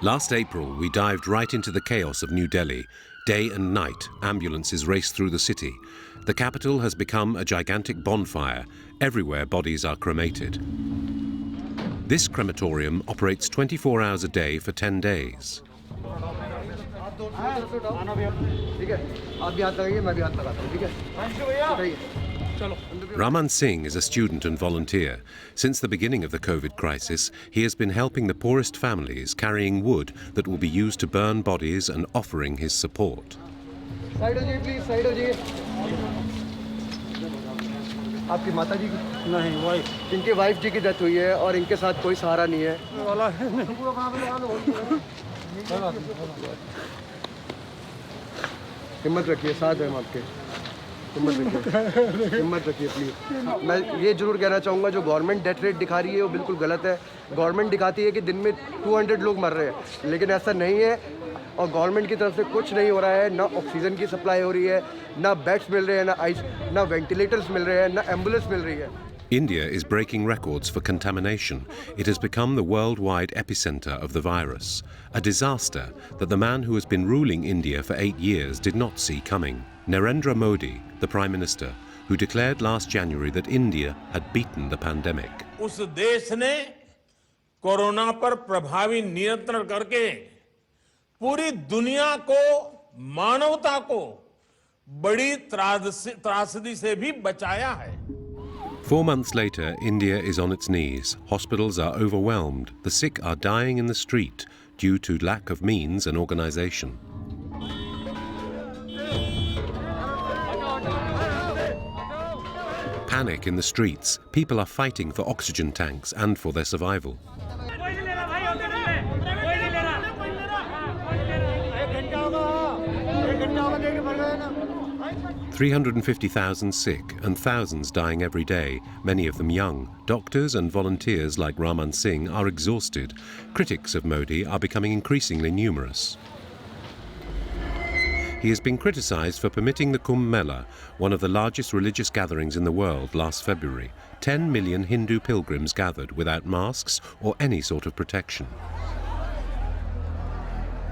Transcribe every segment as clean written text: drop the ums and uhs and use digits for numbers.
Last April, we dived right into the chaos of New Delhi. Day and night, ambulances race through the city. The capital has become a gigantic bonfire. Everywhere, bodies are cremated. This crematorium operates 24 hours a day for 10 days. Raman Singh is a student and volunteer. Since the beginning of the COVID crisis, he has been helping the poorest families, carrying wood that will be used to burn bodies and offering his support. Side ho ji, please, side ho ji. आपकी माता जी की नहीं wife इनके wife जी की death हुई है और इनके साथ कोई सहारा नहीं है हिम्मत रखिए साथ हैं हम आपके हिम्मत रखिए प्लीज मैं ये जरूर कहना चाहूँगा जो गवर्नमेंट डेथ रेट दिखा रही है वो बिल्कुल गलत है गवर्नमेंट दिखाती है कि दिन में 200 लोग मर रहे हैं लेकिन ऐसा नहीं है और गवर्नमेंट की तरफ से कुछ नहीं हो रहा है ना ऑक्सीजन की सप्लाई हो रही है ना बेड्स मिल रहे हैं ना वेंटिलेटर्स मिल रहे हैं ना एम्बुलेंस मिल रही है India is breaking records for contamination. It has become the worldwide epicenter of the virus, a disaster that the man who has been ruling India for 8 years did not see coming. Narendra Modi, the Prime Minister, who declared last January that India had beaten the pandemic. उस देश ने corona पर प्रभावी नियंत्रण करके पूरी दुनिया को, मानवता को बड़ी त्रासदी से भी बचाया है. 4 months later, India is on its knees. Hospitals are overwhelmed. The sick are dying in the street due to lack of means and organization. Panic in the streets. People are fighting for oxygen tanks and for their survival. 350,000 sick and thousands dying every day, many of them young. Doctors and volunteers like Raman Singh are exhausted. Critics of Modi are becoming increasingly numerous. He has been criticized for permitting the Kumbh Mela, one of the largest religious gatherings in the world, last February. 10 million Hindu pilgrims gathered without masks or any sort of protection.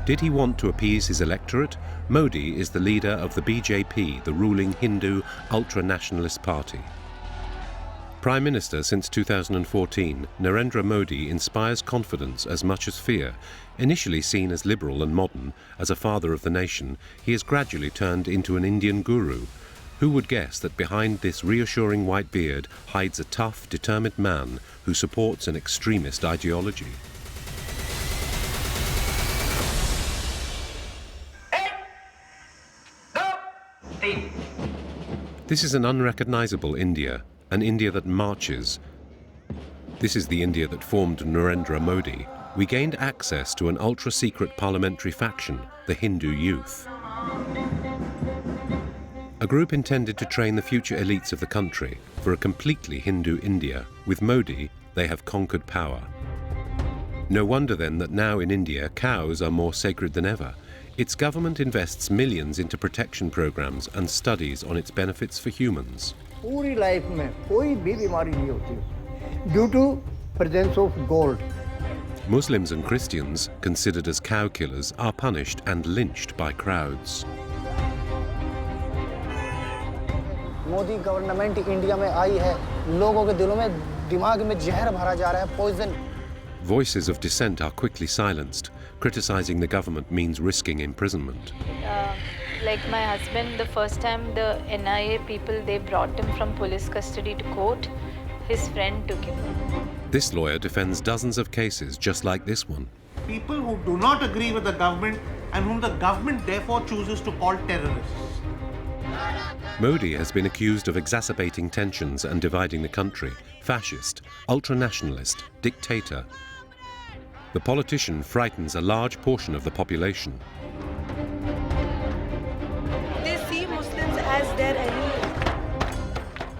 Did he want to appease his electorate? Modi is the leader of the BJP, the ruling Hindu ultranationalist party. Prime Minister since 2014, Narendra Modi inspires confidence as much as fear. Initially seen as liberal and modern, as a father of the nation, he has gradually turned into an Indian guru. Who would guess that behind this reassuring white beard hides a tough, determined man who supports an extremist ideology? This is an unrecognizable India, an India that marches. This is the India that formed Narendra Modi. We gained access to an ultra-secret parliamentary faction, the Hindu Youth. A group intended to train the future elites of the country for a completely Hindu India. With Modi, they have conquered power. No wonder then that now in India, cows are more sacred than ever. Its government invests millions into protection programs and studies on its benefits for humans. पूरी life में कोई भी बीमारी नहीं होती due to presence of gold. Muslims and Christians, considered as cow killers, are punished and lynched by crowds. Modi government India में आई है, लोगों के दिलों में दिमाग में जहर भरा जा रहा है, poison. Voices of dissent are quickly silenced. Criticizing the government means risking imprisonment. Like my husband, the first time the NIA people, they brought him from police custody to court, his friend took him. This lawyer defends dozens of cases just like this one. People who do not agree with the government and whom the government therefore chooses to call terrorists. Modi has been accused of exacerbating tensions and dividing the country. Fascist, ultranationalist, dictator. The politician frightens a large portion of the population. They see Muslims as their enemy.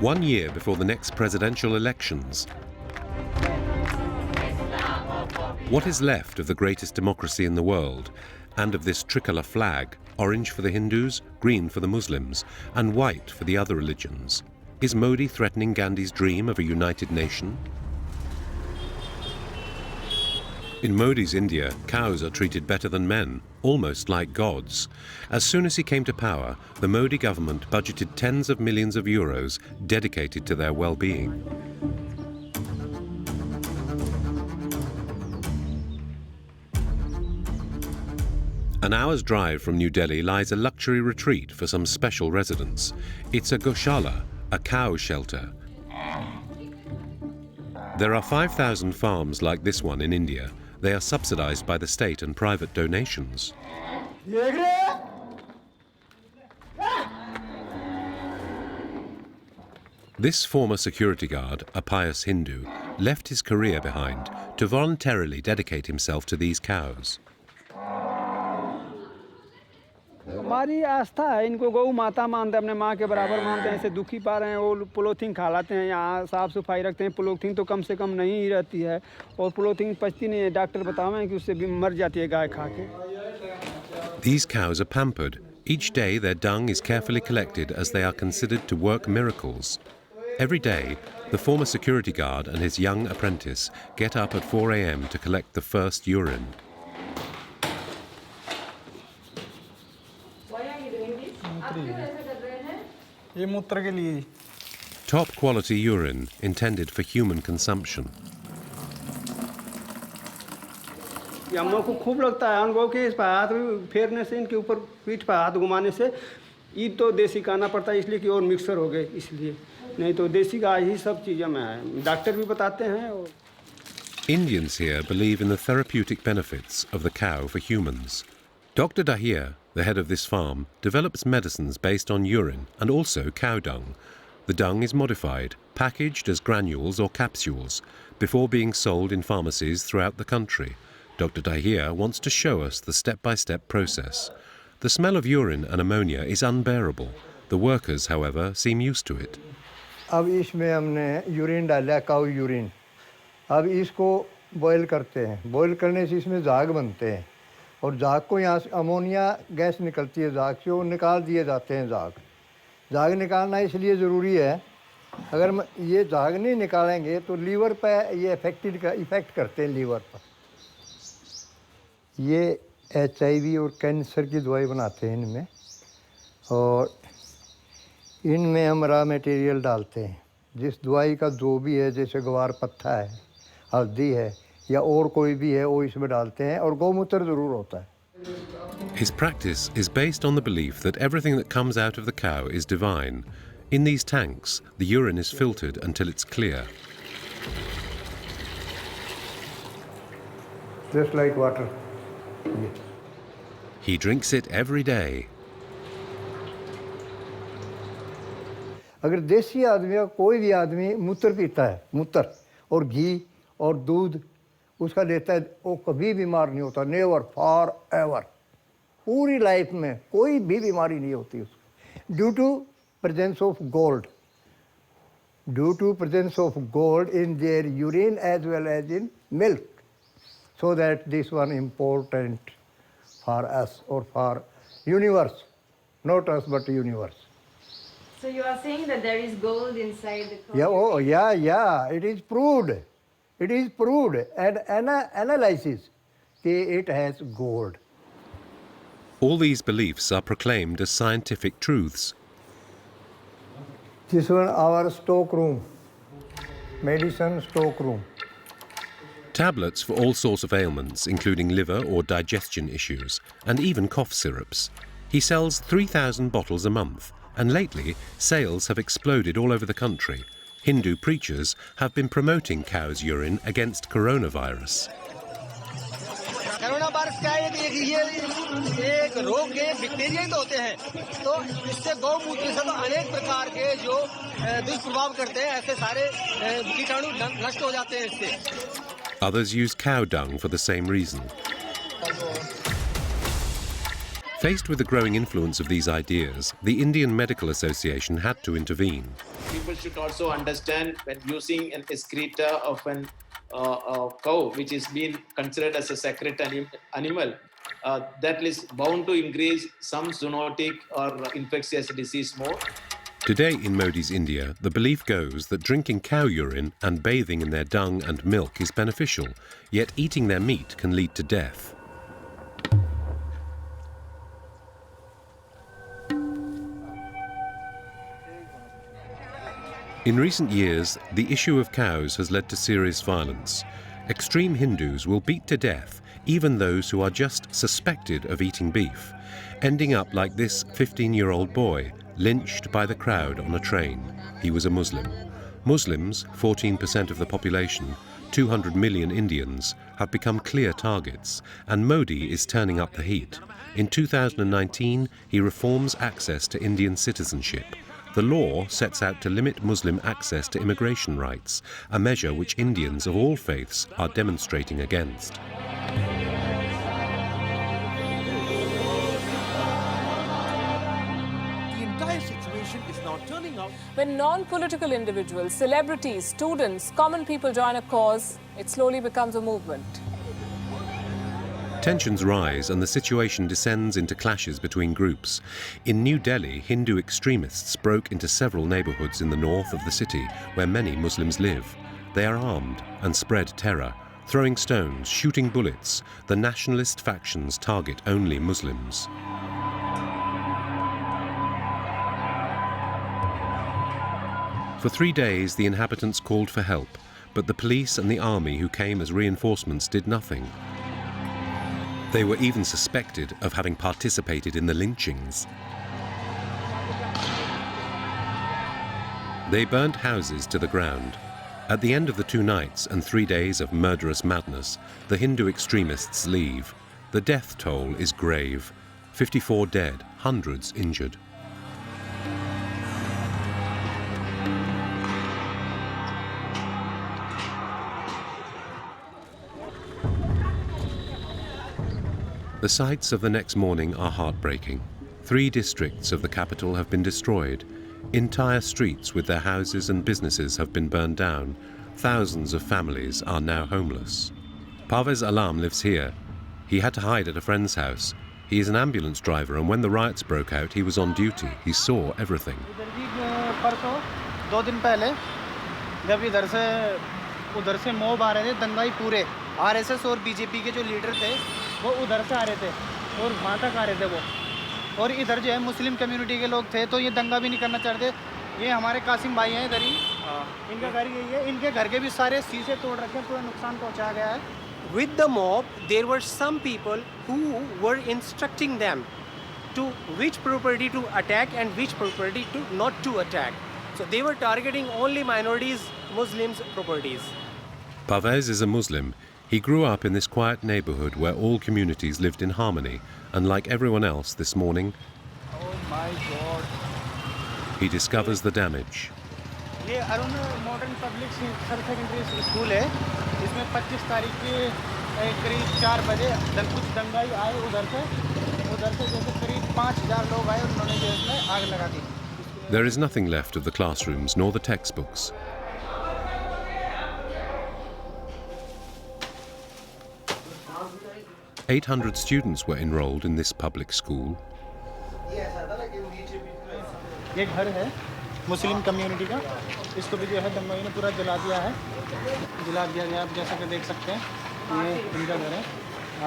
1 year before the next presidential elections, what is left of the greatest democracy in the world and of this tricolour flag, orange for the Hindus, green for the Muslims, and white for the other religions? Is Modi threatening Gandhi's dream of a united nation? In Modi's India, cows are treated better than men, almost like gods. As soon as he came to power, the Modi government budgeted tens of millions of euros dedicated to their well-being. An hour's drive from New Delhi lies a luxury retreat for some special residents. It's a goshala, a cow shelter. There are 5,000 farms like this one in India. They are subsidized by the state and private donations. This former security guard, a pious Hindu, left his career behind to voluntarily dedicate himself to these cows. हमारी आस्था है, इनको गौ माता मानते हैं, अपने माँ के बराबर मानते हैं। ऐसे दुखी पा रहे हैं, वो पोलोथीन खा लाते हैं, यहाँ साफ सफाई रखते हैं। पोलोथीन तो कम से कम नहीं ही रहती है और पोलोथीन पचती नहीं है। डॉक्टर बतावें कि उससे भी मर जाती है गाय खा के। These cows are pampered. Each day their dung is carefully collected as they are considered to work miracles. Every day, the former security guard and his young apprentice get up at 4 a.m. to collect the first urine. ये मूत्र के लिए। Top quality urine intended for human consumption. ये हम लोग को खूब लगता है अनुभव के इस पर हाथ फेरने से, इनके ऊपर पीठ पर हाथ घुमाने से। ईद तो देसी खाना पड़ता है इसलिए कि और मिक्सर हो गए इसलिए, नहीं तो देसी गाय ही सब चीज़ें में है। डॉक्टर भी बताते हैं। Indians here believe in the therapeutic benefits of the cow for humans. Dr. Dahir, the head of this farm, develops medicines based on urine and also cow dung. The dung is modified, packaged as granules or capsules, before being sold in pharmacies throughout the country. Dr. Dahir wants to show us the step-by-step process. The smell of urine and ammonia is unbearable. The workers, however, seem used to it. अब इसमें हमने urine डाला, काऊ urine. अब इसको boil करते हैं। Boil करने से इसमें झाग बनते हैं और झाग को यहाँ से अमोनिया गैस निकलती है झाग से, वो निकाल दिए जाते हैं झाग। झाग निकालना इसलिए ज़रूरी है, अगर ये झाग नहीं निकालेंगे तो लीवर पे ये इफ़ेक्ट करते हैं लीवर पर। ये HIV और कैंसर की दवाई बनाते हैं इनमें, और इनमें हम रॉ मटेरियल डालते हैं। जिस दवाई का जो भी है, जैसे ग्वार पत्ता है, हल्दी है या और कोई भी है, वो इसमें डालते हैं और गौमूत्र ज़रूर होता है। His practice is based on the belief that everything that comes out of the cow is divine. In these tanks, the urine is filtered until it's clear. Just like water. He drinks it every day. अगर देसी आदमी या कोई भी आदमी मूत्र पीता है, मूत्र और घी और दूध उसका लेता है, वो कभी बीमार नहीं होता। नेवर, फॉर एवर, पूरी लाइफ में कोई भी बीमारी नहीं होती उसको। Due to presence of gold, due to presence of gold in their urine as well as in milk, so that this one important for us or for universe, not us but universe. So you are saying that there is gold inside the cow? Yeah, oh yeah, it is proved. It is proved and analysis it has gold. All these beliefs are proclaimed as scientific truths. This one our stock room, medicine stock room. Tablets for all sorts of ailments, including liver or digestion issues, and even cough syrups. He sells 3,000 bottles a month, and lately sales have exploded all over the country. Hindu preachers have been promoting cow's urine against coronavirus. Corona virus क्या है? ये एक रोग के bacteria ही तो होते हैं, तो इससे गौमूत्र से तो अनेक प्रकार के जो दुष्प्रभाव करते हैं, ऐसे सारे कीटाणु नष्ट हो जाते हैं इससे। Others use cow dung for the same reason. Faced with the growing influence of these ideas, the Indian Medical Association had to intervene. People should also understand when using an excreta of an cow, which is being considered as a sacred animal, that is bound to increase some zoonotic or infectious disease more. Today in Modi's India, the belief goes that drinking cow urine and bathing in their dung and milk is beneficial, yet eating their meat can lead to death. In recent years, the issue of cows has led to serious violence. Extreme Hindus will beat to death even those who are just suspected of eating beef, ending up like this 15-year-old boy, lynched by the crowd on a train. He was a Muslim. Muslims, 14% of the population, 200 million Indians, have become clear targets, and Modi is turning up the heat. In 2019, he reforms access to Indian citizenship. The law sets out to limit Muslim access to immigration rights, a measure which Indians of all faiths are demonstrating against. When non-political individuals, celebrities, students, common people join a cause, it slowly becomes a movement. Tensions rise and the situation descends into clashes between groups. In New Delhi, Hindu extremists broke into several neighborhoods in the north of the city where many Muslims live. They are armed and spread terror, throwing stones, shooting bullets. The nationalist factions target only Muslims. For 3 days, the inhabitants called for help, but the police and the army who came as reinforcements did nothing. They were even suspected of having participated in the lynchings. They burnt houses to the ground. At the end of the 2 nights and 3 days of murderous madness, the Hindu extremists leave. The death toll is grave. 54 dead, hundreds injured. The sights of the next morning are heartbreaking. 3 districts of the capital have been destroyed. Entire streets with their houses and businesses have been burned down. Thousands of families are now homeless. Parvez Alam lives here. He had to hide at a friend's house. He is an ambulance driver, and when the riots broke out, he was on duty. He saw everything. 2 दिन पहले जब उधर से mob आ रहे थे, दंगाई पूरे RSS और BJP के जो लीडर थे वो उधर से आ रहे थे और वहाँ तक आ रहे थे वो, और इधर जो है मुस्लिम कम्युनिटी के लोग थे, तो ये दंगा भी नहीं करना चाहते। ये हमारे कासिम भाई हैं इधर ही, इनका घर यही है, इनके घर के भी सारे शीशे तोड़ रखे हैं, पूरा नुकसान पहुँचाया गया है। With the mob, there were some people who were instructing them to which property to attack and which property to not to attack. So they were targeting only minorities, Muslims' properties. Parvez is a Muslim. He grew up in this quiet neighborhood where all communities lived in harmony, and like everyone else this morning, oh my God, he discovers the damage. ये Arun modern public secondary school है, इसमें 25 तारीख के करीब 4 बजे कुछ दंगाई आए उधर से जैसे करीब 5000 लोग आए, उन्होंने जो इसमें आग लगा दी। There is nothing left of the classrooms nor the textbooks. "800 students were enrolled in this public school. ये घर है मुस्लिम कम्युनिटी का, इसको भी जो है दंगाई ने पूरा जला दिया गया। आप जैसा कि देख सकते हैं, ये इनका घर है।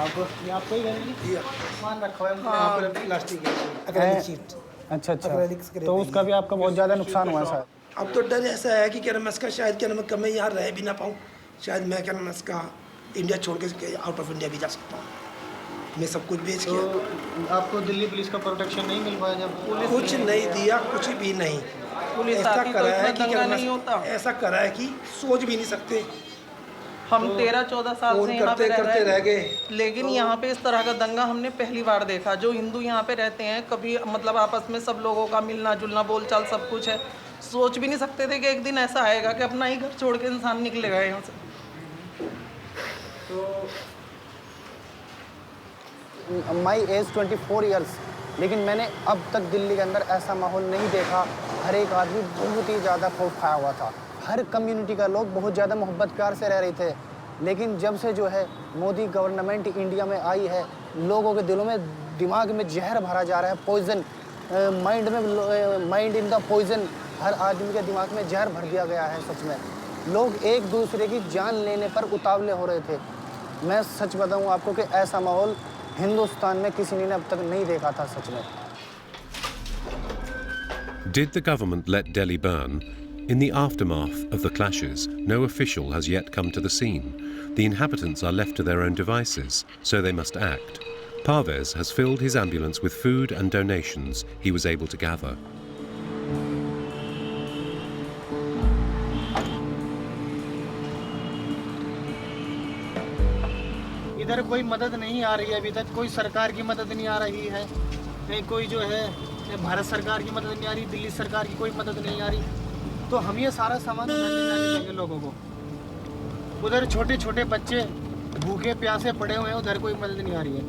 आपको ही घर है, सामान रखा हुआ है यहाँ पर, प्लास्टिक है। अच्छा, तो उसका भी आपका बहुत ज़्यादा नुकसान हुआ है सर। अब तो डर ऐसा है कि क्या नाम इसका, शायद क्या नाम मैं यहाँ रह भी ना पाऊँ, शायद मैं क्या नाम इसका इंडिया छोड़ के आउट ऑफ इंडिया भी जा सकता हूँ। मैं सब कुछ बेच के। तो आपको दिल्ली पुलिस का प्रोटेक्शन नहीं मिल पाया? जब कुछ नहीं दिया, कुछ भी नहीं। ऐसा करा है कि क्या नहीं होता, ऐसा करा है कि सोच भी नहीं सकते। हम 13-14 साल से यहाँ पे रह गए, लेकिन यहाँ पे इस तरह का दंगा हमने पहली बार देखा। जो हिंदू यहाँ पे रहते हैं, कभी मतलब आपस में सब लोगों का मिलना जुलना, बोलचाल सब कुछ है। सोच भी नहीं सकते थे कि एक दिन ऐसा आएगा कि अपना ही घर छोड़ के इंसान निकलेगा यहाँ से। माई एज 24 ईयर्स, लेकिन मैंने अब तक दिल्ली के अंदर ऐसा माहौल नहीं देखा। हर एक आदमी बहुत ही ज़्यादा खौफ खाया हुआ था। हर कम्युनिटी का लोग बहुत ज़्यादा मोहब्बत प्यार से रह रहे थे, लेकिन जब से जो है मोदी गवर्नमेंट इंडिया में आई है, लोगों के दिलों में दिमाग में जहर भरा जा रहा है, poison. Mind in the poison, हर आदमी के दिमाग में जहर भर दिया गया है। सच में लोग एक दूसरे की जान लेने पर उतावले हो रहे थे। मैं सच बताऊं आपको कि ऐसा माहौल हिंदुस्तान में किसी ने अब तक नहीं देखा था सच में। Did the government let Delhi burn? In the aftermath of the clashes, no official has yet come to the scene. The inhabitants are left to their own devices, so they must act. Parvez has filled his ambulance with food and donations he was able to gather. इधर कोई मदद नहीं आ रही है अभी तक, कोई सरकार की मदद नहीं आ रही है, कोई जो है भारत सरकार की मदद नहीं आ रही, दिल्ली सरकार की कोई मदद नहीं आ रही। तो हम ये सारा सामान उधर ले जाके देंगे लोगों को। उधर छोटे छोटे बच्चे भूखे प्यासे पड़े हुए हैं, उधर कोई मदद नहीं आ रही है।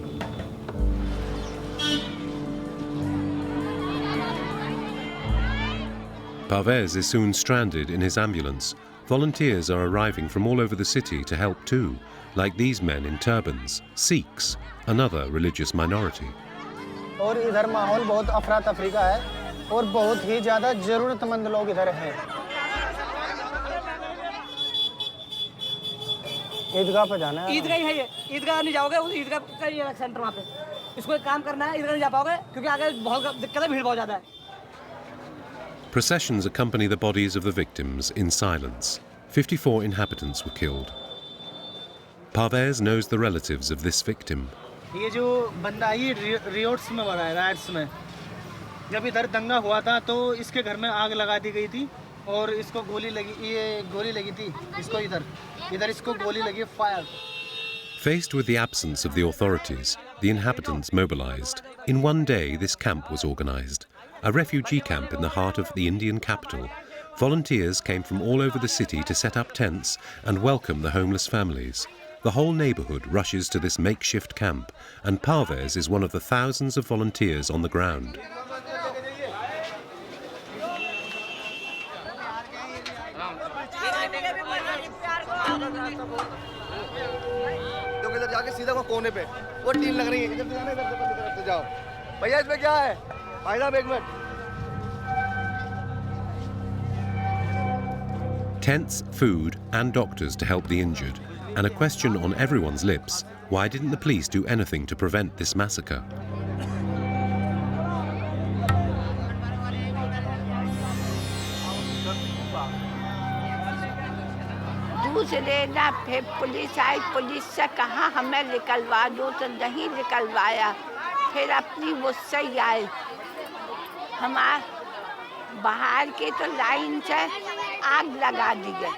Parvez is soon stranded in his ambulance. Volunteers are arriving from all over the city to help too, like these men in turbans, Sikhs, another religious minority. और इधर माहौल बहुत अफरा तफरी का है और बहुत ही ज़्यादा ज़रूरतमंद लोग इधर हैं। ईदगाह पे जाना है। ईदगाह है ये, ईदगाह नहीं जाओगे, ईदगाह का ये सेंटर वहाँ पे, इसको एक काम करना है, ईदगाह नहीं जा पाओगे क्योंकि आगे बहुत दिक्कत है, भीड़ बहुत ज़्यादा है। Processions accompany the bodies of the victims in silence. 54 inhabitants were killed. Parvez knows the relatives of this victim. ये जो बंदा ये रियोट्स में मरा है, रायट्स में। जब इधर दंगा हुआ था तो इसके घर में आग लगा दी गई थी और इसको गोली लगी थी इसको इधर इसको गोली लगी, fire. Faced with the absence of the authorities, the inhabitants mobilized. In one day, this camp was organized, a refugee camp in the heart of the Indian capital. Volunteers came from all over the city to set up tents and welcome the homeless families. The whole neighborhood rushes to this makeshift camp, and Parvez is one of the thousands of volunteers on the ground. इधर जाके सीधा वो कोने पे वो tin लग रही है, इधर से जाना, इधर से जाओ। भैया इसमें क्या है? भाई साहब एक minute. Tents, food and doctors to help the injured, and a question on everyone's lips: why didn't the police do anything to prevent this massacre? दूसरे ना फिर पुलिस आई, पुलिस से कहा हमें निकलवा दो तो नहीं निकलवाया, फिर अपनी मुझसे ही आए। हमारे बाहर के तो लाइन से आग लगा दी गई।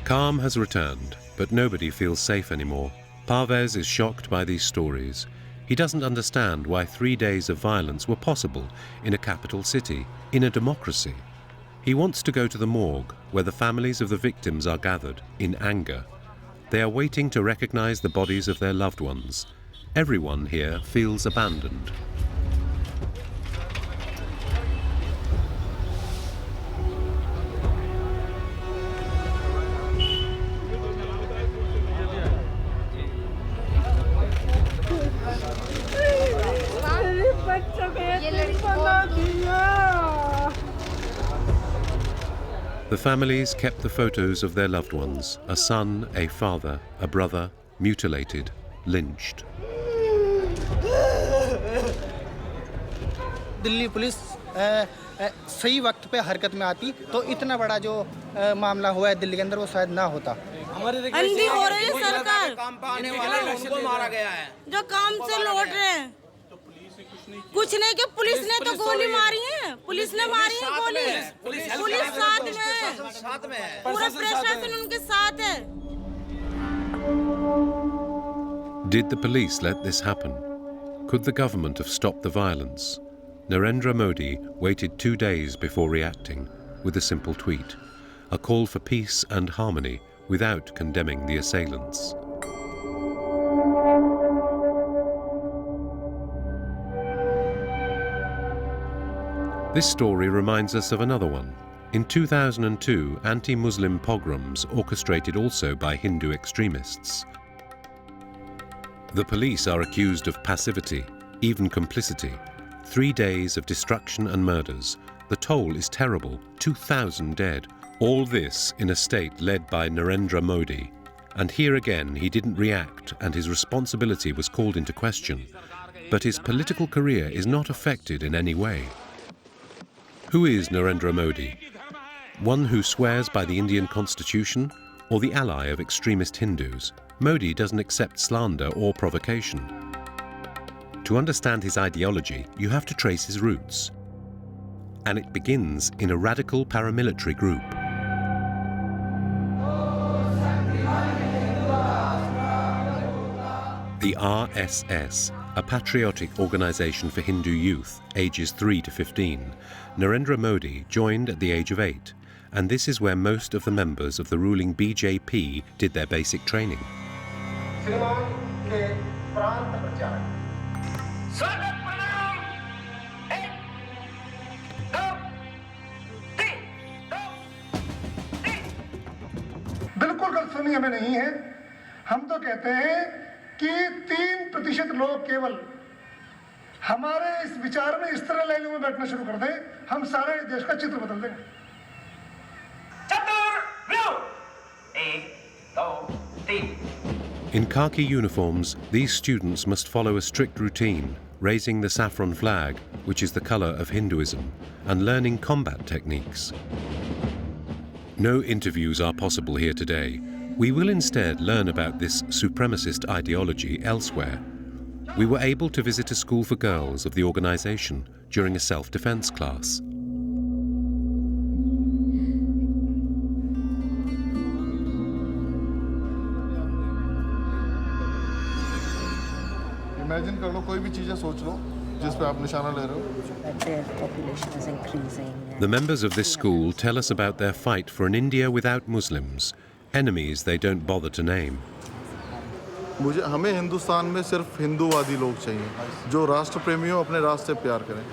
Calm has returned, but nobody feels safe anymore. Parvez is shocked by these stories. He doesn't understand why 3 days of violence were possible in a capital city, in a democracy. He wants to go to the morgue, where the families of the victims are gathered, in anger. They are waiting to recognize the bodies of their loved ones. Everyone here feels abandoned. The families kept the photos of their loved ones, a son, a father, a brother, mutilated, lynched. Delhi police सही वक्त पे हरकत में आती तो इतना बड़ा जो मामला हुआ है दिल्ली के अंदर वो शायद ना होता। अंधी हो रही है सरकार, उनको मारा गया है जो काम से लौट रहे हैं। कुछ नहीं कि पुलिस ने तो गोली मारी है, पुलिस ने मारी है गोली, पुलिस साथ में है, पूरा प्रशासन उनके साथ है। Did the police let this happen? Could the government have stopped the violence? Narendra Modi waited 2 days before reacting with a simple tweet, a call for peace and harmony without condemning the assailants. This story reminds us of another one. In 2002, anti-Muslim pogroms orchestrated also by Hindu extremists. The police are accused of passivity, even complicity. 3 days of destruction and murders. The toll is terrible, 2,000 dead. All this in a state led by Narendra Modi. And here again he didn't react and his responsibility was called into question. But his political career is not affected in any way. Who is Narendra Modi? One who swears by the Indian constitution or the ally of extremist Hindus? Modi doesn't accept slander or provocation. To understand his ideology, you have to trace his roots. And it begins in a radical paramilitary group. The RSS, a patriotic organization for Hindu youth, ages 3 to 15. Narendra Modi joined at the age of 8, and this is where most of the members of the ruling BJP did their basic training. बिल्कुल गलतफहमी हमें नहीं है। हम तो कहते हैं कि 3% लोग केवल हमारे इस विचार में इस तरह लाइनों में बैठना शुरू कर दें, हम सारे देश का चित्र बदल देंगे। In khaki uniforms, these students must follow a strict routine, raising the saffron flag, which is the color of Hinduism, and learning combat techniques. No interviews are possible here today. We will instead learn about this supremacist ideology elsewhere. We were able to visit a school for girls of the organization during a self-defense class. Imagine कर लो कोई भी चीजें सोच लो जिस पे आप निशाना ले रहे हो. The members of this school tell us about their fight for an India without Muslims, enemies they don't bother to name. हमें हिंदुस्तान में सिर्फ हिंदूवादी लोग चाहिए जो राष्ट्र प्रेमियों अपने राष्ट्र से प्यार करें.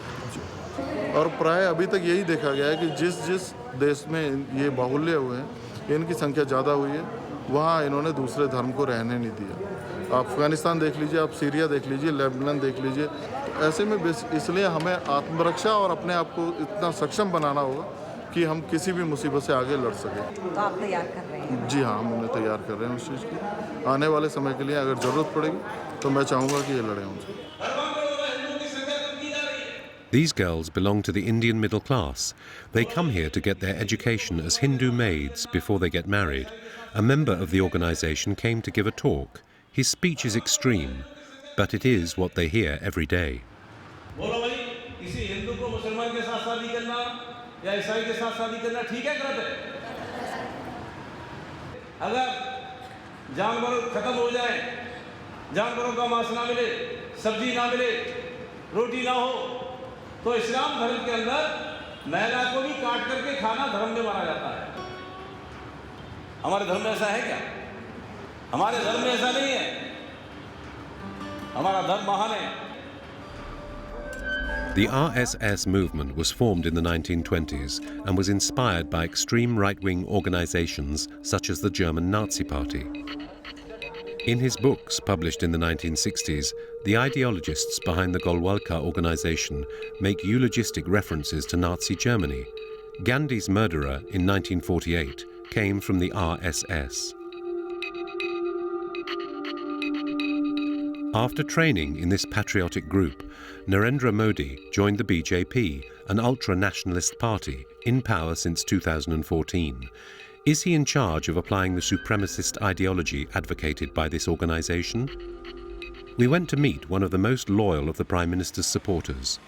और प्राय अभी तक यही देखा गया है कि जिस देश में ये बाहुल्य हुए हैं, इनकी संख्या ज़्यादा हुई है, वहाँ इन्होंने दूसरे धर्म को रहने नहीं दिया. आप अफगानिस्तान देख लीजिए, आप सीरिया देख लीजिए, लेबनान देख लीजिए. ऐसे में इसलिए हमें आत्मरक्षा और अपने आप को इतना सक्षम बनाना होगा कि हम किसी भी मुसीबत से आगे लड़ सकें. तो आप तैयार कर रहे हैं? जी हाँ, हम उन्हें तैयार कर रहे हैं उस चीज़ की. आने वाले समय के लिए अगर ज़रूरत पड़ेगी तो मैं चाहूँगा कि ये लड़ें उनसे. These girls belong to the Indian middle class. They come here to get their education as Hindu maids before they get married. A member of the organization came to give a talk. His speech is extreme, but it is what they hear every day. बोलो भाई, किसी हिंदू को मुसलमान के साथ शादी करना या ईसाई के साथ शादी करना ठीक है, गलत है? अगर जानवर खत्म हो जाए, जानवरों का मांस ना मिले, सब्जी ना मिले, रोटी ना हो, तो इस्लाम धर्म के अंदर महिला को भी काट करके खाना धर्म में माना जाता है. हमारे धर्म में ऐसा है क्या? हमारे धर्म में ऐसा नहीं है. हमारा धर्म महान है. The RSS movement was formed in the 1920s and was inspired by extreme right-wing organizations such as the German Nazi Party. In his books published in the 1960s, the ideologists behind the Golwalkar organization make eulogistic references to Nazi Germany. Gandhi's murderer in 1948 came from the RSS. After training in this patriotic group, Narendra Modi joined the BJP, an ultra-nationalist party in power since 2014. Is he in charge of applying the supremacist ideology advocated by this organization? We went to meet one of the most loyal of the Prime Minister's supporters.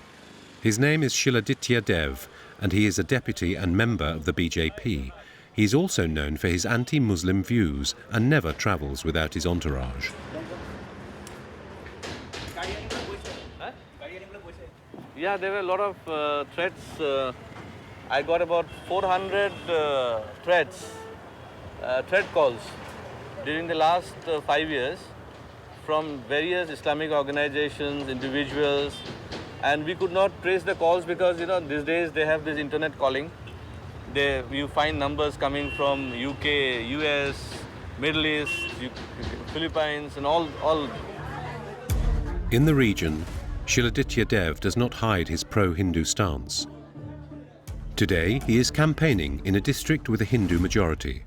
His name is Shiladitya Dev, and he is a deputy and member of the BJP. He's also known for his anti-Muslim views and never travels without his entourage. Yeah, there were a lot of threats. I got about 400 threat calls during the last 5 years from various Islamic organizations, individuals, and we could not trace the calls because, you know, these days they have this internet calling. You find numbers coming from UK, US, Middle East, Philippines, and all. In the region, Shiladitya Dev does not hide his pro-Hindu stance. Today, he is campaigning in a district with a Hindu majority.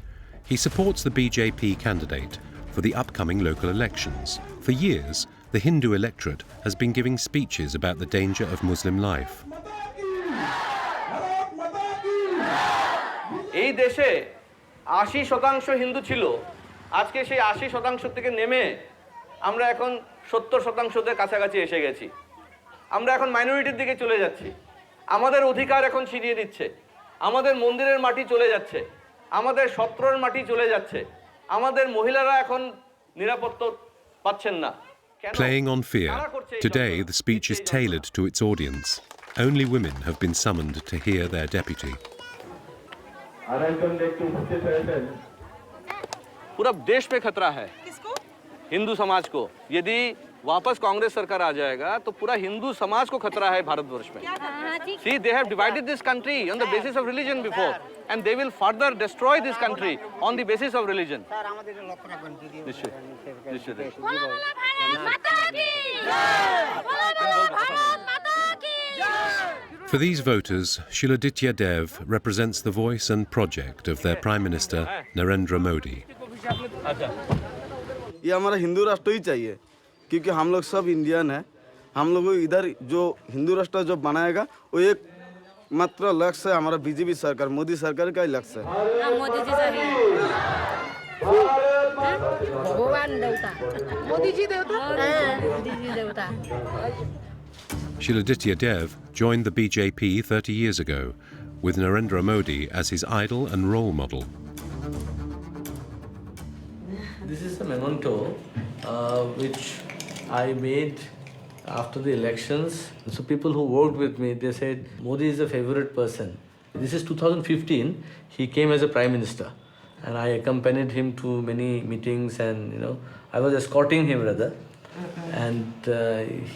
He supports the BJP candidate for the upcoming local elections. For years, the Hindu electorate has been giving speeches about the danger of Muslim life. এই দেশে 80% হিন্দু ছিল, আজকে সেই 80% থেকে নেমে আমরা এখন 70%দের কাছাকাছি এসে গেছি। আমরা এখন মাইনরিটির দিকে চলে যাচ্ছি। আমাদের অধিকার এখন ছিনিয়ে নিচ্ছে, আমাদের মন্দিরের মাটি চলে যাচ্ছে, আমাদের সত্রর মাটি চলে যাচ্ছে, আমাদের মহিলারা এখন নিরাপত্তা পাচ্ছেন না। Playing on fear, today the speech is tailored to its audience. Only women have been summoned to hear their deputy. पूरा देश पे खतरा है हिंदू समाज को। यदि वापस कांग्रेस सरकार आ जाएगा तो पूरा हिंदू समाज को खतरा है भारतवर्ष में। See, they have divided this country on the basis of religion before, and they will further destroy this country on the basis of religion. For these voters, Shiladitya Dev represents the voice and project of their Prime Minister Narendra Modi. ये हमारा हिंदू राष्ट्र ही चाहिए, क्योंकि हम लोग सब Indian हैं। हम लोग इधर जो हिंदू राष्ट्र जो बनाएगा वो एक मात्र लक्ष्य है हमारा बीजेपी सरकार, मोदी सरकार का ही लक्ष्य है। मोदी जी चाहिए। भगवान देवता, मोदी जी देवता, मोदी जी देवता। Shiladitya Dev joined the BJP 30 years ago, with Narendra Modi as his idol and role model. This is a memento which I made after the elections. So people who worked with me, they said, Modi is a favorite person. This is 2015. He came as a Prime Minister, and I accompanied him to many meetings, and I was escorting him rather, and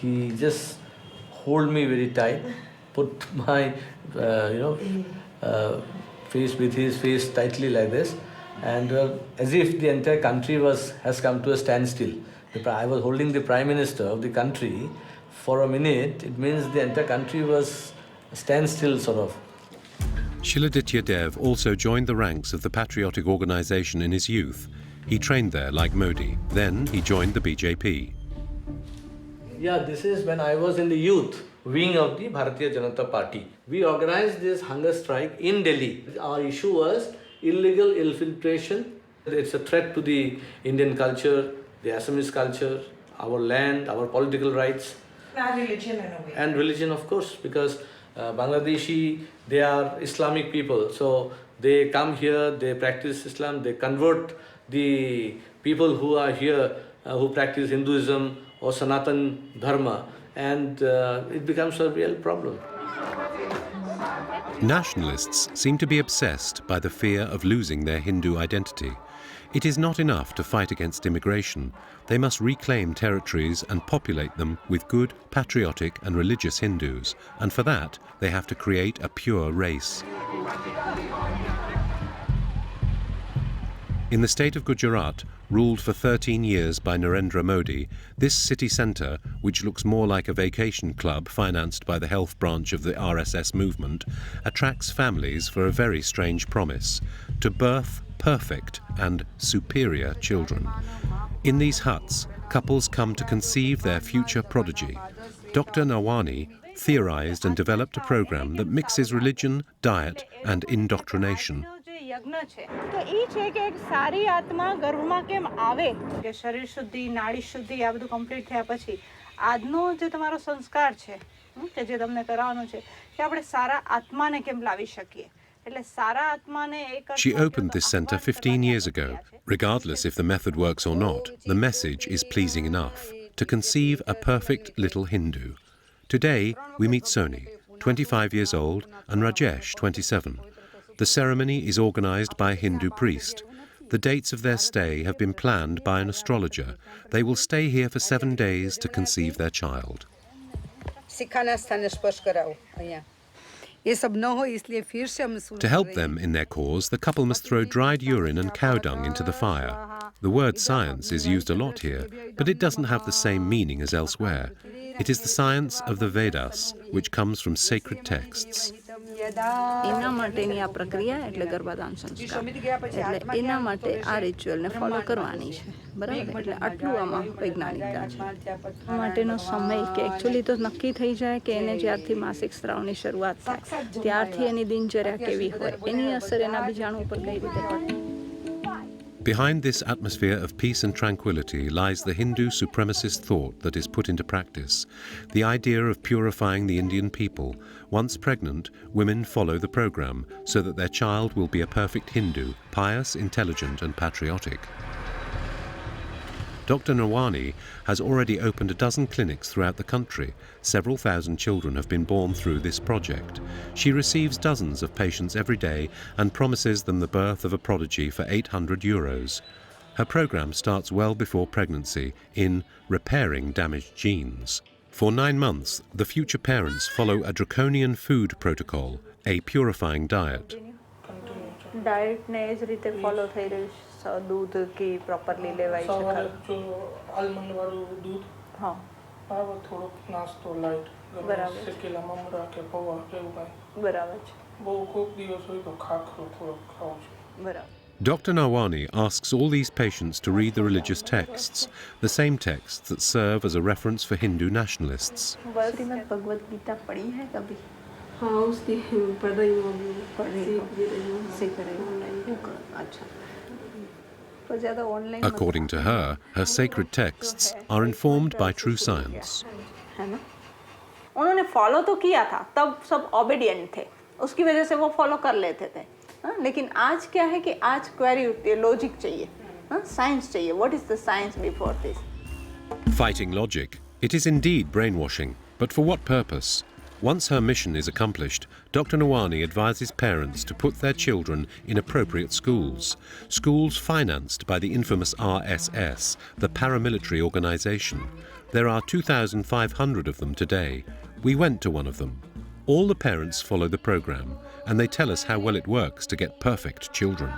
he just hold me very tight, put my face with his face tightly like this, and as if the entire country has come to a standstill. I was holding the Prime Minister of the country for a minute. It means the entire country was standstill sort of. Shiladitya Dev also joined the ranks of the patriotic organization in his youth. He trained there like Modi. Then he joined the BJP. Yeah, this is when I was in the youth wing of the Bharatiya Janata Party. We organized this hunger strike in Delhi. Our issue was illegal infiltration. It's a threat to the Indian culture, the Assamese culture, our land, our political rights. And religion in a way. And religion, of course, because Bangladeshi, they are Islamic people. So they come here, they practice Islam, they convert the people who are here, who practice Hinduism or Sanatan Dharma, and it becomes a real problem. Nationalists seem to be obsessed by the fear of losing their Hindu identity. It is not enough to fight against immigration. They must reclaim territories and populate them with good, patriotic and religious Hindus, and for that they have to create a pure race. In the state of Gujarat, ruled for 13 years by Narendra Modi, this city centre, which looks more like a vacation club financed by the health branch of the RSS movement, attracts families for a very strange promise: to birth perfect and superior children. In these huts, couples come to conceive their future prodigy. Dr. Nawani theorized and developed a program that mixes religion, diet and indoctrination. यज्ञ છે તો એ છે કે એક સારી આત્મા ગર્ભમાં કેમ આવે કે શરીર શુદ્ધિ નાડી શુદ્ધિ આ બધું કમ્પ્લીટ થયા પછી આજનો જે તમારો સંસ્કાર છે કે જે તમને કરાવવાનો છે કે આપણે સારા આત્માને કેમ લાવી શકીએ. She opened this centre 15 years ago. Regardless if the method works or not, the message is pleasing enough: to conceive a perfect little Hindu. Today we meet Soni, 25 years old, and Rajesh, 27. The ceremony is organised by a Hindu priest. The dates of their stay have been planned by an astrologer. They will stay here for 7 days to conceive their child. To help them in their cause, the couple must throw dried urine and cow dung into the fire. The word science is used a lot here, but it doesn't have the same meaning as elsewhere. It is the science of the Vedas, which comes from sacred texts. એના માટેની આ પ્રક્રિયા એટલે ગર્ભાધાન સંસ્કાર એટલે એના માટે આ રિચ્યુઅલને ફોલો કરવાની છે બરાબર એટલે આટલું આમાં વૈજ્ઞાનિકતા છે માટેનો સમય કે એકચ્યુઅલી તો નક્કી થઈ જાય કે એને જ્યારથી માસિક સ્રાવની શરૂઆત થાય ત્યારથી એની દિનચર્યા કેવી હોય એની અસર એના બીજાણુ ઉપર કઈ રીતે પડે. Behind this atmosphere of peace and tranquility lies the Hindu supremacist thought that is put into practice, the idea of purifying the Indian people. Once pregnant, women follow the program so that their child will be a perfect Hindu, pious, intelligent and patriotic. Dr. Nawani has already opened a dozen clinics throughout the country. Several thousand children have been born through this project. She receives dozens of patients every day and promises them the birth of a prodigy for €800. Her program starts well before pregnancy in repairing damaged genes. For 9 months, the future parents follow a draconian food protocol, a purifying diet. Diet ને એ જ રીતે follow થઈ રહ્યું છે दूध की properly लेवाय છે जो आलमंड वाળું दूध હા બરાબર થોડોક નાસ્તો લાઈટ બરાબર શેકેલા મમરા કે પૌવા એવું કાંઈ બરાબર છે બહુ કોક દિવસ હોય તો ખાખરો થોડોક ખાવું છું બરાબર. Dr. Nawani asks all these patients to read the religious texts, the same texts that serve as a reference for Hindu nationalists. Bhagavad Gita पढ़ी है कभी? हाँ उसकी पढ़ रही हूँ सीख रही हूँ. अच्छा. According to her, her sacred texts are informed by true science. है ना? उन्होंने फॉलो तो किया था तब सब ओबीडियंट थे उसकी वजह से वो फॉलो कर लेते थे लेकिन आज क्या है कि आज क्वेरी उठती है लॉजिक चाहिए साइंस चाहिए what is the science before this. Fighting logic, it is indeed brainwashing, but for what purpose? Once her mission is accomplished, Dr. Nawani advises parents to put their children in appropriate schools, schools financed by the infamous RSS, the paramilitary organization. There are 2,500 of them today. We went to one of them. All the parents follow the program, and they tell us how well it works to get perfect children.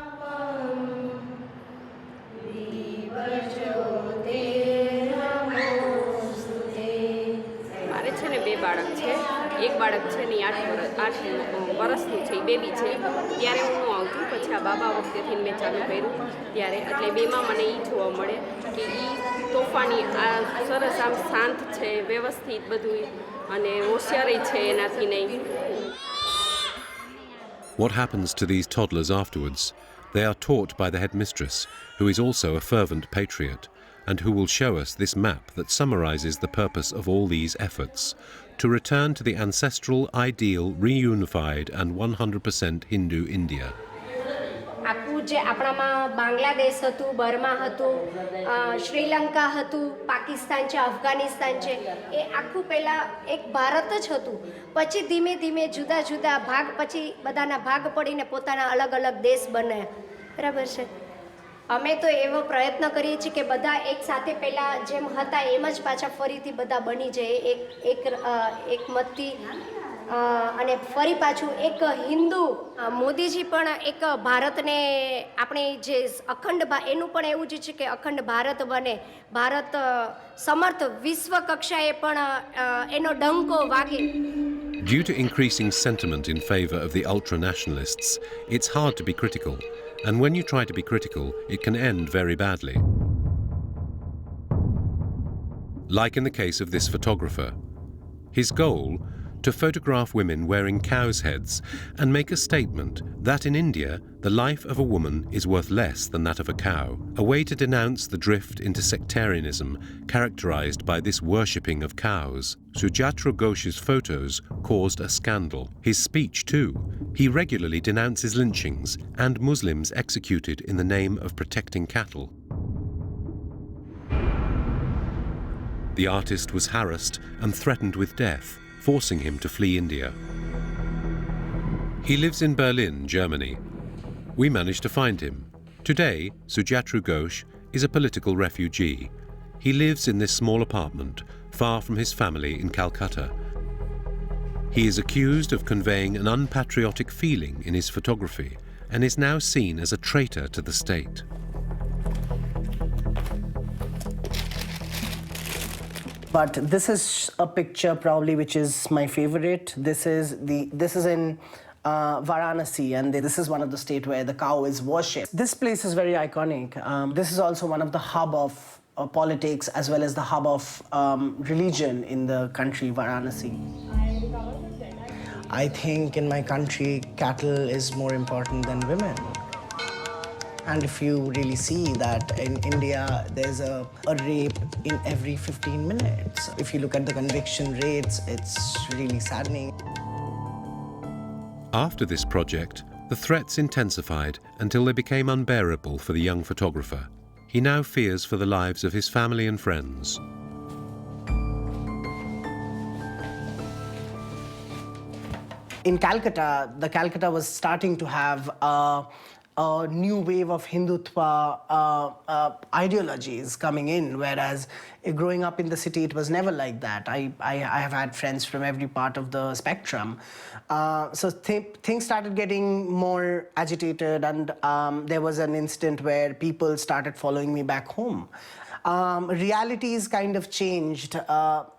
એક બાળક છે ને 8 વર્ષનું છે baby છે ત્યારે હું ન આવતી પછી આ બાબા વખતેથી મેં ચાલુ કર્યું ત્યારે એટલે બેમાં મને એ જોવા મળે કે એ તોફાની આ સરસ આમ શાંત છે વ્યવસ્થિત બધું અને હોશિયારી છે એનાથી નહીં. What happens to these toddlers afterwards? They are taught by the headmistress, who is also a fervent patriot, and who will show us this map that summarizes the purpose of all these efforts, to return to the ancestral, ideal, reunified and 100% Hindu India. આખું જે આપણામાં બાંગ્લાદેશ હતું Burma હતું શ્રીલંકા હતું પાકિસ્તાન છે અફઘાનિસ્તાન છે એ આખું પહેલાં એક ભારત જ હતું પછી ધીમે ધીમે જુદા જુદા ભાગ પછી બધાના ભાગ પડીને પોતાના અલગ અલગ દેશ બનાવ્યા બરાબર છે. અમે તો એવો પ્રયત્ન કરીએ છીએ કે બધા એક સાથે પહેલાં જેમ હતા એમ જ પાછા ફરીથી બધા બની જાય એક મતથી અને ફરી પાછું એક હિન્દુ. મોદીજી પણ એક ભારતને આપણે જે અખંડ એનું પણ એવું જ છે કે અખંડ ભારત બને ભારત સમર્થ વિશ્વ કક્ષાએ પણ એનો ડંકો વાગે. Due to increasing sentiment in favor of the ultranationalists, it's hard to be critical. And when you try to be critical, it can end very badly. Like in the case of this photographer. His goal, to photograph women wearing cows' heads and make a statement that in India, the life of a woman is worth less than that of a cow, a way to denounce the drift into sectarianism characterized by this worshipping of cows. Suchatra Ghosh's photos caused a scandal. His speech too. He regularly denounces lynchings and Muslims executed in the name of protecting cattle. The artist was harassed and threatened with death, forcing him to flee India. He lives in Berlin, Germany. We managed to find him. Today, Suchatra Ghosh is a political refugee. He lives in this small apartment, far from his family in Calcutta. He is accused of conveying an unpatriotic feeling in his photography and is now seen as a traitor to the state. But this is a picture probably which is my favorite. This is in Varanasi, and this is one of the states where the cow is worshipped. This place is very iconic. This is also one of the hub of politics as well as the hub of religion in the country, Varanasi. I think in my country, cattle is more important than women. And if you really see that in India, there's a rape in every 15 minutes. If you look at the conviction rates, it's really saddening. After this project, the threats intensified until they became unbearable for the young photographer. He now fears for the lives of his family and friends. In Calcutta, Calcutta was starting to have a new wave of Hindutva ideologies coming in, whereas growing up in the city, it was never like that. I have had friends from every part of the spectrum. So things started getting more agitated, and there was an instant where people started following me back home. Realities kind of changed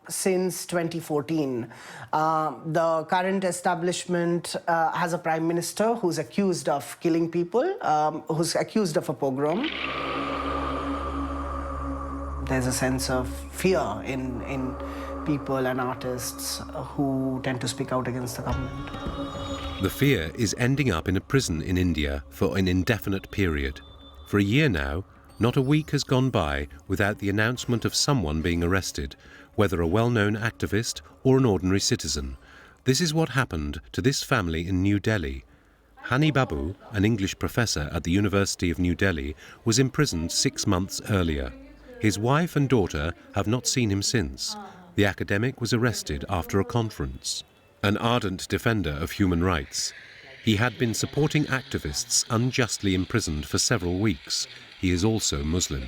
since 2014. The current establishment has a prime minister who's accused of killing people, who's accused of a pogrom. There's a sense of fear in people and artists who tend to speak out against the government. The fear is ending up in a prison in India for an indefinite period. For a year now, not a week has gone by without the announcement of someone being arrested, whether a well-known activist or an ordinary citizen. This is what happened to this family in New Delhi. Hani Babu, an English professor at the University of New Delhi, was imprisoned 6 months earlier. His wife and daughter have not seen him since. The academic was arrested after a conference. An ardent defender of human rights, he had been supporting activists unjustly imprisoned for several weeks. He is also Muslim.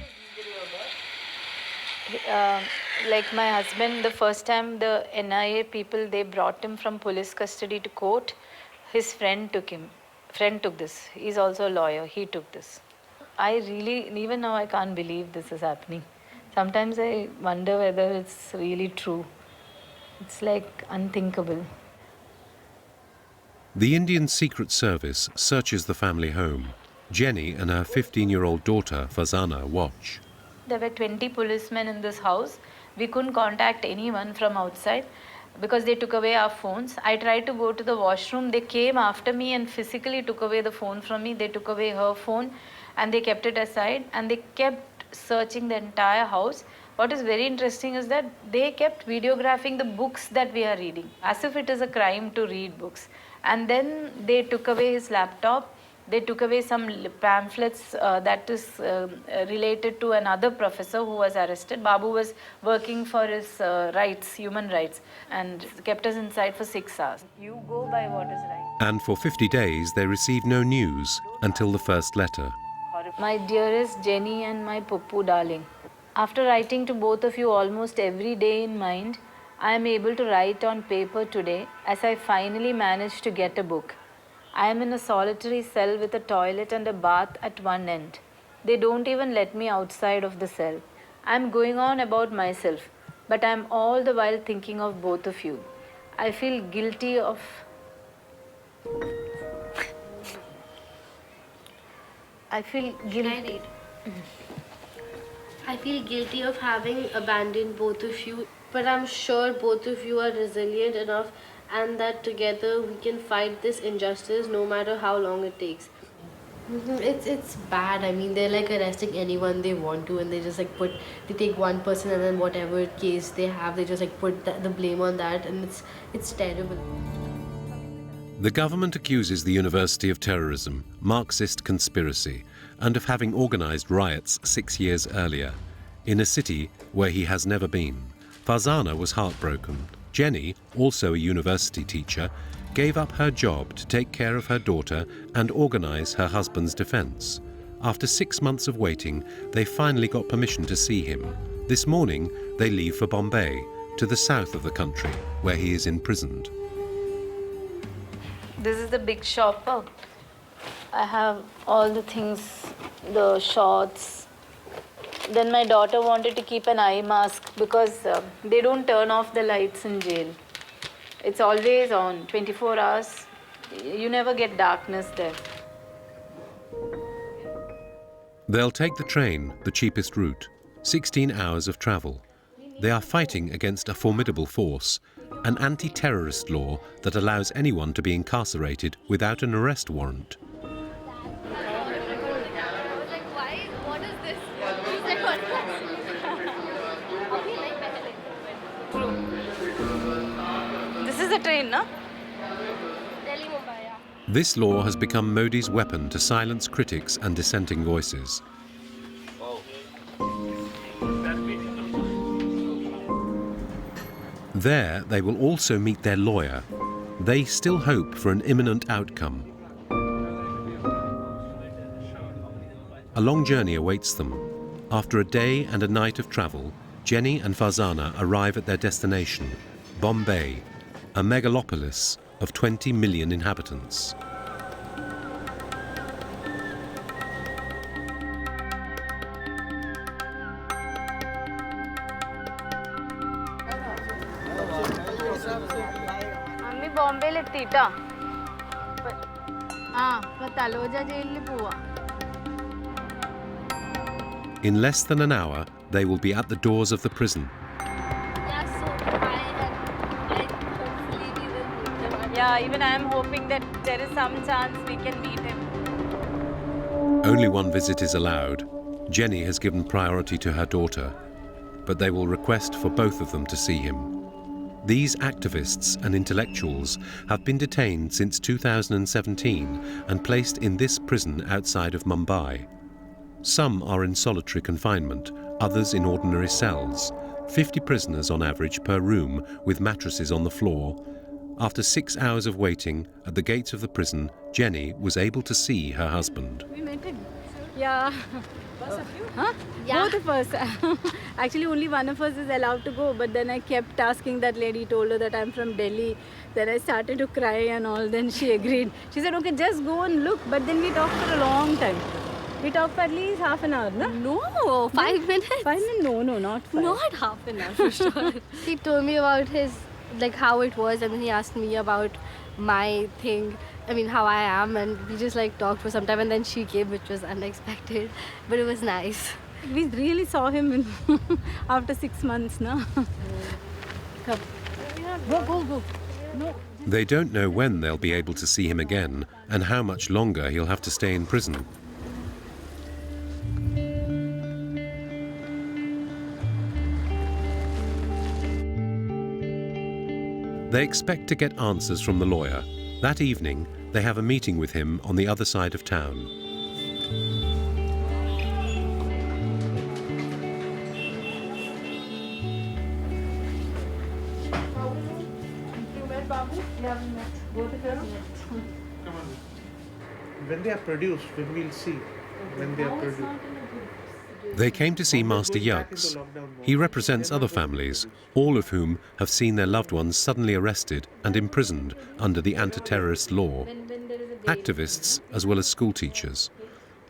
Like my husband, the first time the NIA people, they brought him from police custody to court, his friend took this. He's also a lawyer, he took this. I really, even now I can't believe this is happening. Sometimes I wonder whether it's really true. It's like unthinkable. The Indian Secret Service searches the family home. Jenny and her 15-year-old daughter, Fazana, watch. There were 20 policemen in this house. We couldn't contact anyone from outside because they took away our phones. I tried to go to the washroom. They came after me and physically took away the phone from me. They took away her phone and they kept it aside, and they kept searching the entire house. What is very interesting is that they kept videographing the books that we are reading, as if it is a crime to read books. And then they took away his laptop. They took away some pamphlets that is related to another professor who was arrested. Babu was working for his rights, human rights, and kept us inside for 6 hours. You go by what is right. And for 50 days, they received no news until the first letter. My dearest Jenny and my Puppu darling, after writing to both of you almost every day in mind, I am able to write on paper today as I finally managed to get a book. I am in a solitary cell with a toilet and a bath at one end. They don't even let me outside of the cell. I am going on about myself, but I am all the while thinking of both of you. I feel guilty of... I feel guilty. I feel guilty of having abandoned both of you, but I'm sure both of you are resilient enough and that together we can fight this injustice no matter how long it takes. It's bad. I mean, they're like arresting anyone they want to, and they just like they take one person and then whatever case they have, they just like put the blame on that, and it's terrible. The government accuses the university of terrorism, Marxist conspiracy, and of having organized riots 6 years earlier, in a city where he has never been. Fazana was heartbroken. Jenny, also a university teacher, gave up her job to take care of her daughter and organize her husband's defense. After 6 months of waiting, they finally got permission to see him. This morning, they leave for Bombay, to the south of the country, where he is imprisoned. This is the big shopper. I have all the things, the shorts, Then my daughter wanted to keep an eye mask because they don't turn off the lights in jail. It's always on, 24 hours. You never get darkness there. They'll take the train, the cheapest route, 16 hours of travel. They are fighting against a formidable force, an anti-terrorist law that allows anyone to be incarcerated without an arrest warrant. This is a train, no? This law has become Modi's weapon to silence critics and dissenting voices. There, they will also meet their lawyer. They still hope for an imminent outcome. A long journey awaits them. After a day and a night of travel, Jenny and Farzana arrive at their destination, Bombay, a megalopolis of 20 million inhabitants. Mummy Bombay le tita. Taloja jail le poa. In less than an hour, they will be at the doors of the prison. Yeah, even I am hoping that there is some chance we can meet him. Only one visit is allowed. Jenny has given priority to her daughter, but they will request for both of them to see him. These activists and intellectuals have been detained since 2017 and placed in this prison outside of Mumbai. Some are in solitary confinement, others in ordinary cells. 50 prisoners on average per room with mattresses on the floor. After 6 hours of waiting at the gates of the prison, Jenny was able to see her husband. We met him. Yeah. Huh? Yeah. Both of us. Actually, only one of us is allowed to go, but then I kept asking that lady, told her that I'm from Delhi. Then I started to cry and all, then she agreed. She said, okay, just go and look, but then we talked for a long time. We talked for at least half an hour, no? No, 5 minutes. 5 minutes? No, not 5. Not half an hour for sure. He told me about his, like how it was, and then he asked me about my thing. I mean, how I am, and we just like talked for some time, and then she came, which was unexpected, but it was nice. We really saw him in after 6 months, no? Come. Go. No. They don't know when they'll be able to see him again and how much longer he'll have to stay in prison. They expect to get answers from the lawyer. That evening, they have a meeting with him on the other side of town. When they are produced, when we'll see when they are produced. They came to see Master Yugs. He represents other families, all of whom have seen their loved ones suddenly arrested and imprisoned under the anti-terrorist law. Activists as well as school teachers.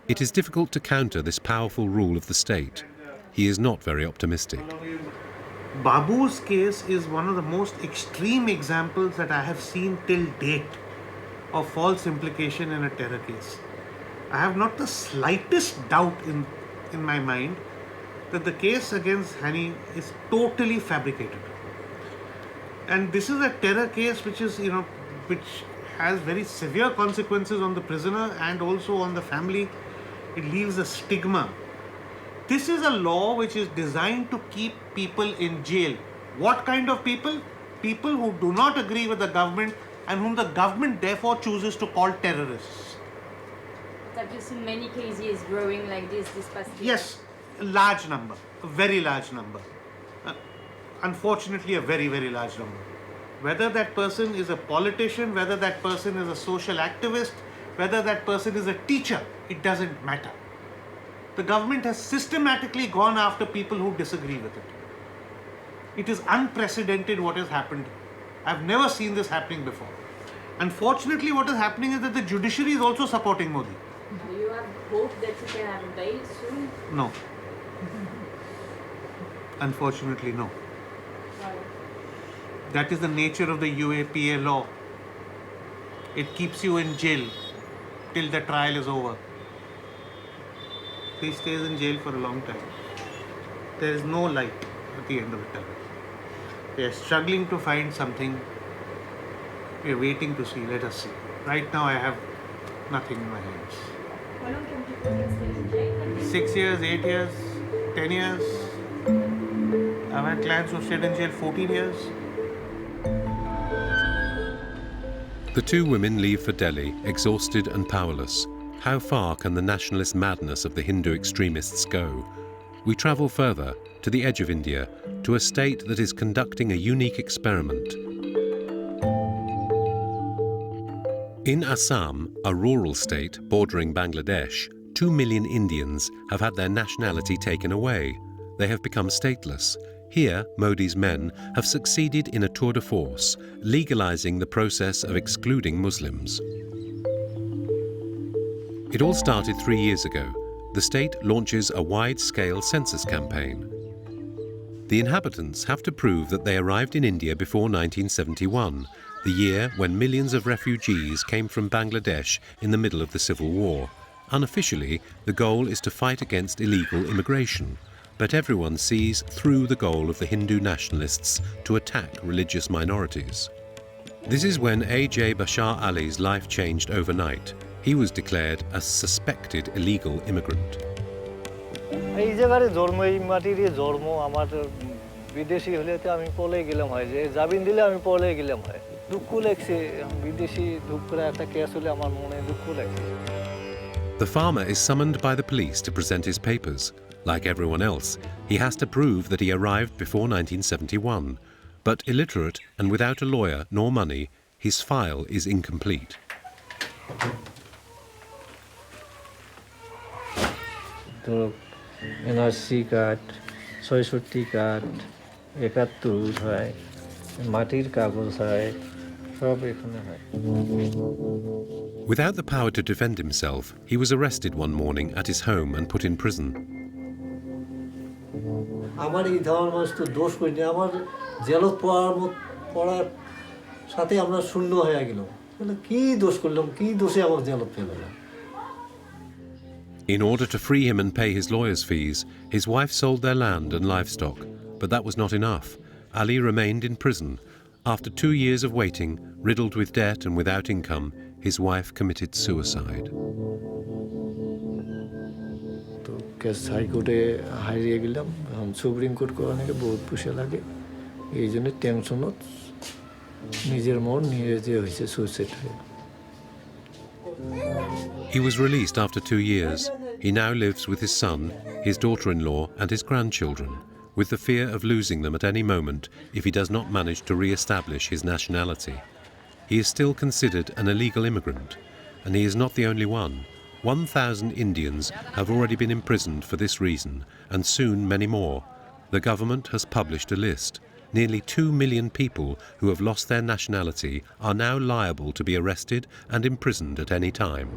It is difficult to counter this powerful rule of the state. He is not very optimistic. Babu's case is one of the most extreme examples that I have seen till date of false implication in a terror case. I have not the slightest doubt in my mind that the case against Hani is totally fabricated. And this is a terror case which is, which has very severe consequences on the prisoner and also on the family. It leaves a stigma. This is a law which is designed to keep people in jail. What kind of people? People who do not agree with the government and whom the government therefore chooses to call terrorists. Have you seen many cases growing like this past year? Yes, a large number, a very large number. Unfortunately, a very, very large number. Whether that person is a politician, whether that person is a social activist, whether that person is a teacher, it doesn't matter. The government has systematically gone after people who disagree with it. It is unprecedented what has happened. I've never seen this happening before. Unfortunately, what is happening is that the judiciary is also supporting Modi. Do you have hope that you can have a bail soon? No. Unfortunately, no. That is the nature of the UAPA law. It keeps you in jail till the trial is over. He stays in jail for a long time. There is no light at the end of the tunnel. We are struggling to find something. We are waiting to see. Let us see. Right now, I have nothing in my hands. How long can people stay in jail? 6 years, 8 years, 10 years. I've had clients who stayed in jail 14 years. The two women leave for Delhi, exhausted and powerless. How far can the nationalist madness of the Hindu extremists go? We travel further, to the edge of India, to a state that is conducting a unique experiment. In Assam, a rural state bordering Bangladesh, 2 million Indians have had their nationality taken away. They have become stateless. Here, Modi's men have succeeded in a tour de force, legalizing the process of excluding Muslims. It all started 3 years ago. The state launches a wide-scale census campaign. The inhabitants have to prove that they arrived in India before 1971, the year when millions of refugees came from Bangladesh in the middle of the civil war. Unofficially, the goal is to fight against illegal immigration, but everyone sees through the goal of the Hindu nationalists to attack religious minorities. This is when A.J. Bashar Ali's life changed overnight. He was declared a suspected illegal immigrant. এই জায়গায় জন্ম এই মাটির জন্ম আমার বিদেশি হলে তো আমি পলে গেলাম হয় যে জামিন দিলে আমি পলে গেলাম হয় দুঃখ লাগছে বিদেশি দুঃখ করে একটা কেস হলে আমার মনে দুঃখ লাগছে The farmer is summoned by the police to present his papers. Like everyone else, he has to prove that he arrived before 1971. But illiterate and without a lawyer nor money, his file is incomplete. তো NRC card ৬৬ card ৭১ হয় মাটির কাগজ হয় সব এখানে হয় Without the power to defend himself, he was arrested one morning at his home and put in prison. আমার এই ধরনের মানুষ তো দোষ করিনি আমার জেলত পড়ার সাথে আমরা শূন্য হয়ে গেলাম কি দোষ করলাম কি দোষে আমার জেলত ফেললাম In order to free him and pay his lawyer's fees, his wife sold their land and livestock. But that was not enough. Ali remained in prison. After 2 years of waiting, riddled with debt and without income, his wife committed suicide. তো case হাইকোর্টে হারিয়ে গেলাম এখন supreme court করানোকে বহুত পয়সা লাগে এই জন্য টেনশনত নিজের মন নিয়ে যে হয়েছে সুইসাইড হয়ে He was released after 2 years. He now lives with his son, his daughter-in-law and his grandchildren, with the fear of losing them at any moment if he does not manage to re-establish his nationality. He is still considered an illegal immigrant, and he is not the only one. 1,000 Indians have already been imprisoned for this reason, and soon many more. The government has published a list. Nearly 2 million people who have lost their nationality are now liable to be arrested and imprisoned at any time.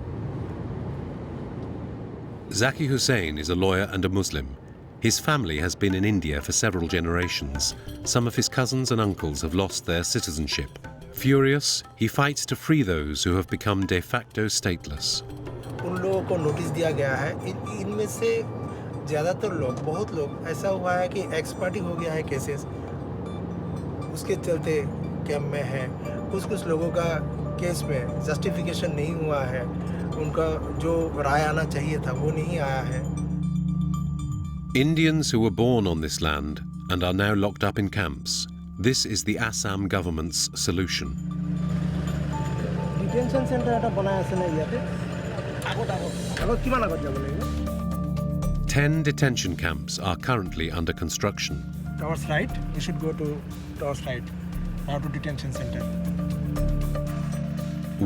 Zakir Hussain is a lawyer and a Muslim. His family has been in India for several generations. Some of his cousins and uncles have lost their citizenship. Furious, he fights to free those who have become de facto stateless. उन लोगों को notice दिया गया है इनमें से ज़्यादातर लोग बहुत लोग ऐसा हुआ है कि एक्सपर्टिंग हो गया है केसेस उसके चलते कैंप में है कुछ लोगों का केस में जस्टिफिकेशन नहीं हुआ है उनका जो राय आना चाहिए था वो नहीं आया है Indians who were born on this land and are now locked up in camps. This is the Assam government's solution. Detention centre এটা বনায় আছে না ইয়াতে আগত কিমান আগত যাব লাগিব 10 detention camps are currently under construction. Towards right, we should go to towards right, now to detention center.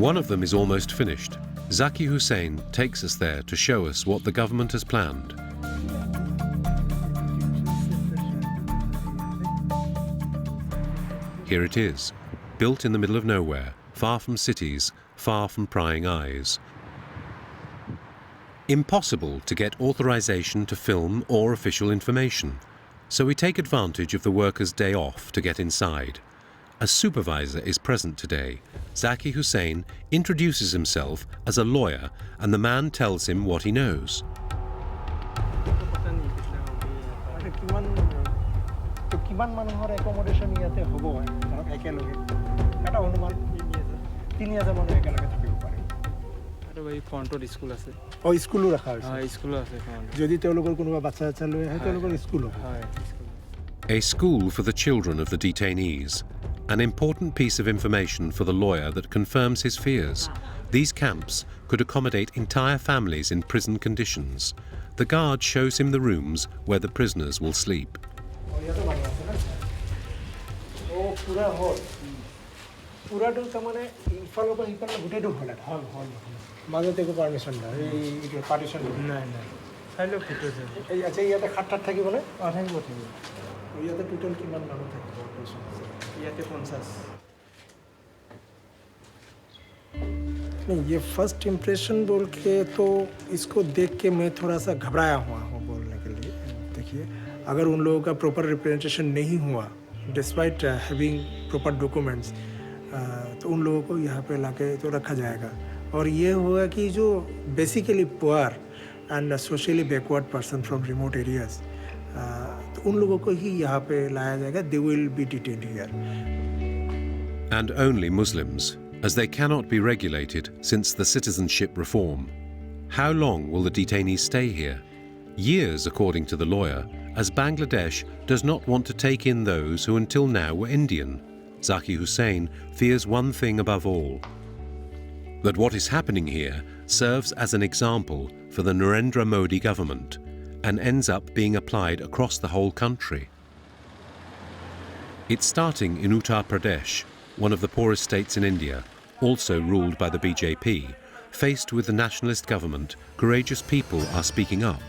One of them is almost finished. Zakir Hussain takes us there to show us what the government has planned. Here it is, built in the middle of nowhere, far from cities, far from prying eyes. Impossible to get authorization to film or official information, so we take advantage of the workers' day off to get inside. A supervisor is present today. Zakir Hussain introduces himself as a lawyer and the man tells him what he knows. A school for the children of the detainees. An important piece of information for the lawyer that confirms his fears. These camps could accommodate entire families in prison conditions. The guard shows him the rooms where the prisoners will sleep. नहीं, ये first impression बोल के तो इसको देख के मैं थोड़ा सा घबराया हुआ हूँ बोलने के लिए। देखिए, अगर उन लोगों का प्रॉपर रिप्रेजेंटेशन नहीं हुआ, डिस्पाइट हैविंग प्रॉपर डॉक्यूमेंट्स, तो उन लोगों को यहाँ पे लाके तो रखा जाएगा। और ये होगा कि जो basically poor and socially backward person from remote areas, तो उन लोगों को ही यहाँ पे लाया जाएगा. They will be detained here. And only Muslims, as they cannot be regulated since the citizenship reform. How long will the detainees stay here? Years, according to the lawyer, as Bangladesh does not want to take in those who until now were Indian. Zakir Hussain fears one thing above all: that what is happening here serves as an example for the Narendra Modi government and ends up being applied across the whole country. It's starting in Uttar Pradesh, one of the poorest states in India, also ruled by the BJP. Faced with the nationalist government, courageous people are speaking up.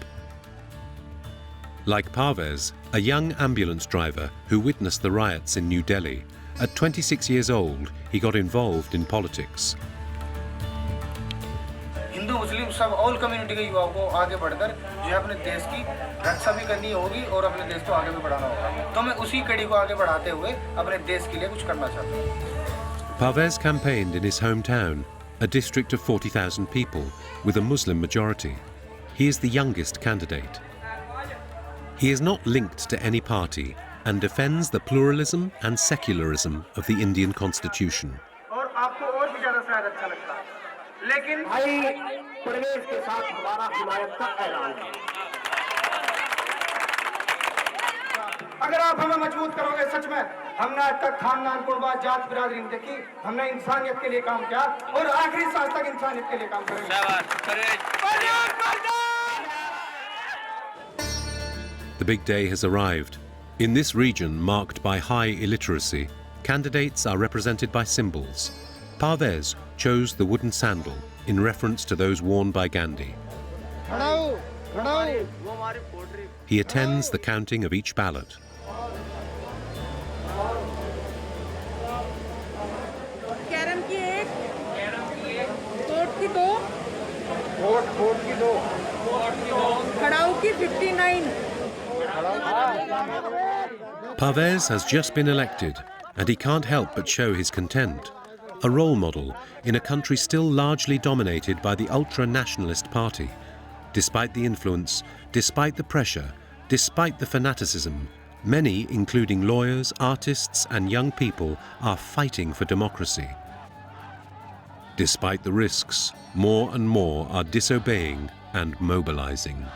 Like Parvez, a young ambulance driver who witnessed the riots in New Delhi, at 26 years old, he got involved in politics. Hindu मुस्लिम सब all community के युवाओं को आगे बढ़कर जो है अपने देश की रक्षा भी करनी होगी और अपने देश को आगे भी बढ़ाना होगा. तो मैं उसी कड़ी को आगे बढ़ाते हुए अपने देश के लिए कुछ करना चाहता हूँ. Parvez campaigned in his hometown, a district of 40,000 people, with a Muslim majority. He is the youngest candidate. He is not linked to any party and defends the pluralism and secularism of the Indian constitution. और आपको और भी ज़्यादा शायद अच्छा लगता है. लेकिन भाई परवेज के साथ हमारा हिमायत का ऐलान है. अगर आप हमें मजबूत करोगे, सच में हमने आज तक खानदान कुर्बात जात बिरादरी नहीं देखी. हमने इंसानियत के लिए काम किया और आखिरी सांस तक इंसानियत के लिए काम करेंगे. The big day has arrived. In this region marked by high illiteracy, candidates are represented by symbols. Parvez chose the wooden sandal in reference to those worn by Gandhi. He attends the counting of each ballot. Carrom की एक, court की दो, खड़ाऊ की 59. Parvez has just been elected, and he can't help but show his content. A role model in a country still largely dominated by the ultranationalist party. Despite the influence, despite the pressure, despite the fanaticism, many, including lawyers, artists and young people, are fighting for democracy. Despite the risks, more and more are disobeying and mobilizing.